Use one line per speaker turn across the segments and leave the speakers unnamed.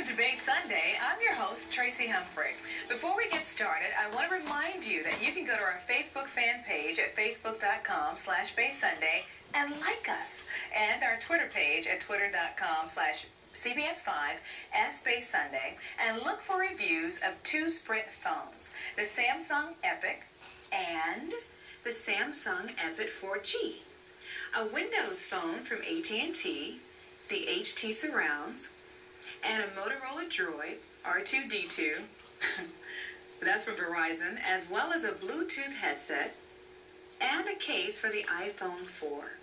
to Bay Sunday. I'm your host, Tracy Humphrey. Before we get started, I want to remind you that you can go to our Facebook fan page at facebook.com/Bay Sunday and like us, and our Twitter page at twitter.com/CBS5SBaySunday, and look for reviews of two Sprint phones, the Samsung Epic and the Samsung Epic 4G, a Windows phone from AT&T, the HT Surrounds, and a Motorola Droid R2D2, that's from Verizon, as well as a Bluetooth headset and a case for the iPhone 4.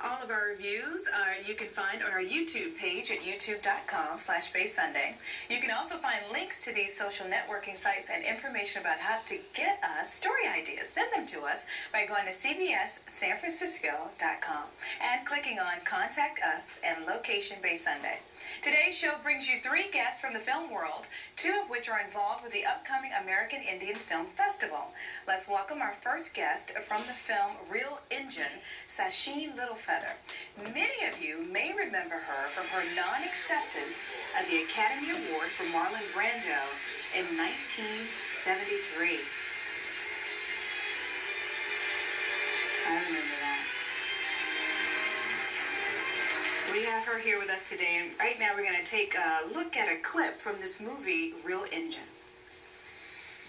All of our reviews you can find on our YouTube page at youtube.com/Bay Sunday. You can also find links to these social networking sites and information about how to get us story ideas. Send them to us by going to cbssanfrancisco.com and clicking on Contact Us and Location Bay Sunday. Today's show brings you three guests from the film world, two of which are involved with the upcoming American Indian Film Festival. Let's welcome our first guest from the film Real Injun, Sacheen Littlefeather. Many of you may remember her from her non-acceptance of the Academy Award for Marlon Brando in 1973. I remember that. We have her here with us today, and right now we're going to take a look at a clip from this movie, Real Injun.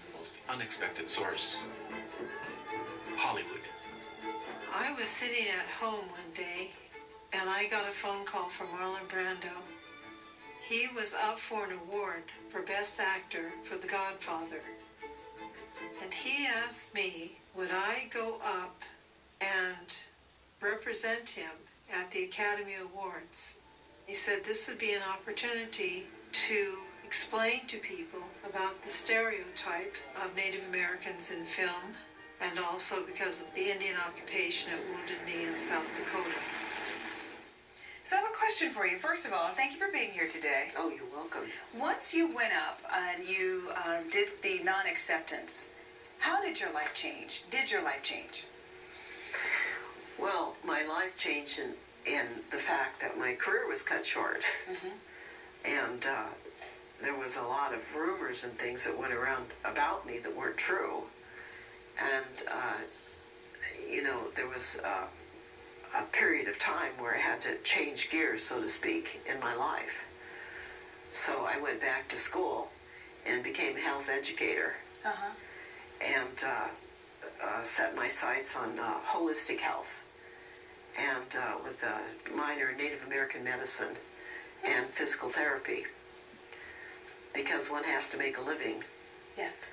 The most unexpected source, Hollywood.
I was sitting at home one day, and I got a phone call from Marlon Brando. He was up for an award for Best Actor for The Godfather. And he asked me, would I go up and represent him at the Academy Awards. He said this would be an opportunity to explain to people about the stereotype of Native Americans in film, and also because of the Indian occupation at Wounded Knee in South Dakota.
So I have a question for you. First of all, thank you for being here today.
Oh, you're welcome.
Once you went up and you did the non-acceptance, how did your life change? Did your life change?
Well, my life changed in the fact that my career was cut short. Mm-hmm. And there was a lot of rumors and things that went around about me that weren't true. And, there was a period of time where I had to change gears, so to speak, in my life. So I went back to school and became a health educator. Uh-huh. And set my sights on holistic health, and with a minor in Native American medicine and physical therapy, because one has to make a living.
Yes.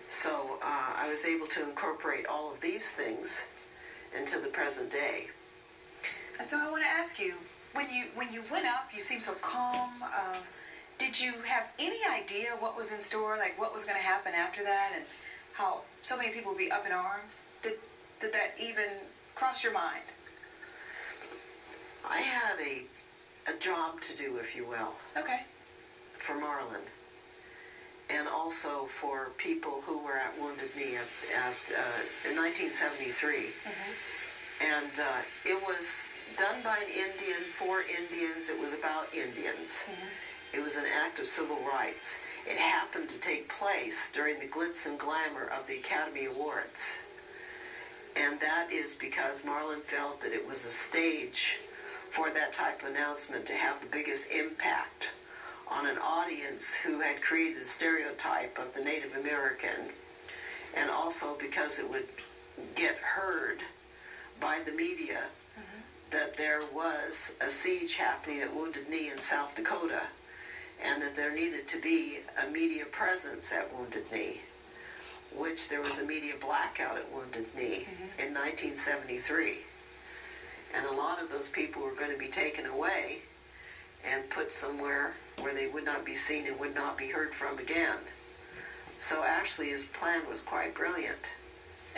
So I was able to incorporate all of these things into the present day.
So I want to ask you, when you went up, you seemed so calm. Did you have any idea what was in store, like what was going to happen after that, and how so many people would be up in arms? Did that even cross your mind?
I had a job to do, if you will. Okay. For Marlon. And also for people who were at Wounded Knee in 1973. Mm-hmm. And it was done by an Indian for Indians. It was about Indians. Mm-hmm. It was an act of civil rights. It happened to take place during the glitz and glamour of the Academy Awards. And that is because Marlon felt that it was a stage for that type of announcement to have the biggest impact on an audience who had created the stereotype of the Native American, and also because it would get heard by the media that there was a siege happening at Wounded Knee in South Dakota, and that there needed to be a media presence at Wounded Knee, which there was a media blackout at Wounded Knee in 1973. And a lot of those people were going to be taken away and put somewhere where they would not be seen and would not be heard from again. So actually his plan was quite brilliant.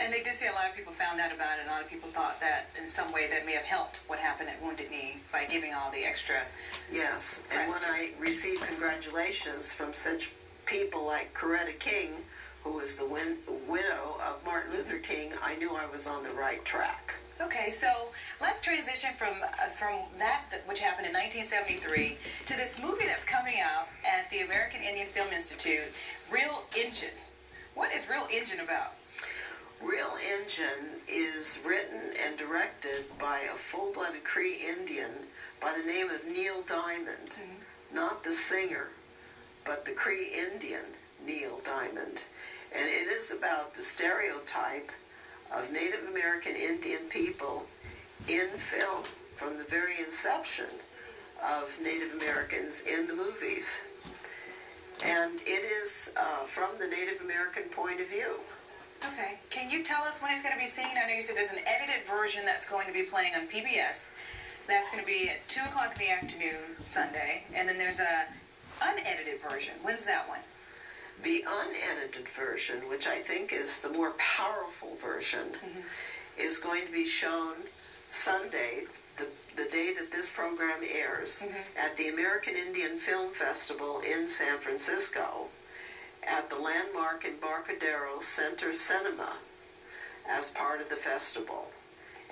And they did say a lot of people found out about it. A lot of people thought that in some way that may have helped what happened at Wounded Knee by giving all the extra.
Yes, and when I received congratulations from such people like Coretta King, who was the widow of Martin Luther King, I knew I was on the right track.
Okay, so let's transition from that, which happened in 1973, to this movie that's coming out at the American Indian Film Institute, Real Injun. What is Real Injun about?
Real Injun is written and directed by a full-blooded Cree Indian by the name of Neil Diamond. Not the singer, but the Cree Indian Neil Diamond. And it is about the stereotype of Native American Indian people in film from the very inception of Native Americans in the movies. And it is from the Native American point of view.
Okay. Can you tell us when it's going to be seen? I know you said there's an edited version that's going to be playing on PBS. That's going to be at 2 o'clock in the afternoon Sunday. And then there's a unedited version. When's that one?
The unedited version, which I think is the more powerful version, is going to be shown Sunday, the day that this program airs, at the American Indian Film Festival in San Francisco, at the landmark Embarcadero Center Cinema, as part of the festival.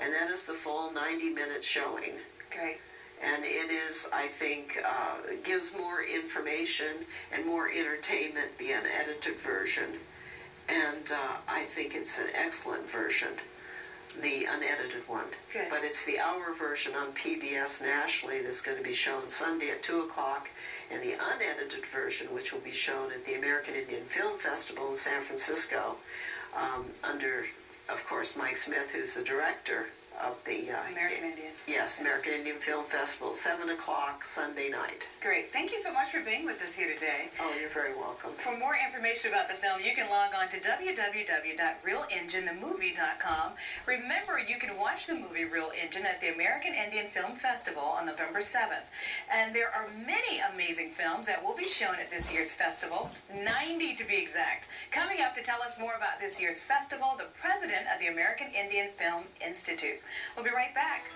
And that is the full 90-minute showing.
Okay.
And it is, I think, gives more information and more entertainment, the unedited version. And I think it's an excellent version, the unedited one.
Good.
But it's the hour version on PBS nationally that's going to be shown Sunday at 2 o'clock, and the unedited version, which will be shown at the American Indian Film Festival in San Francisco, under, of course, Mike Smith, who's the director of the
American Indian.
Yes, American Indian Film Festival, 7 o'clock Sunday night.
Great. Thank you so much for being with us here today.
Oh, you're very welcome.
For more information about the film, you can log on to www.realinjunthemovie.com. Remember, you can watch the movie Real Injun at the American Indian Film Festival on November 7th. And there are many amazing films that will be shown at this year's festival, 90 to be exact. Coming up to tell us more about this year's festival, the president of the American Indian Film Institute. We'll be right back.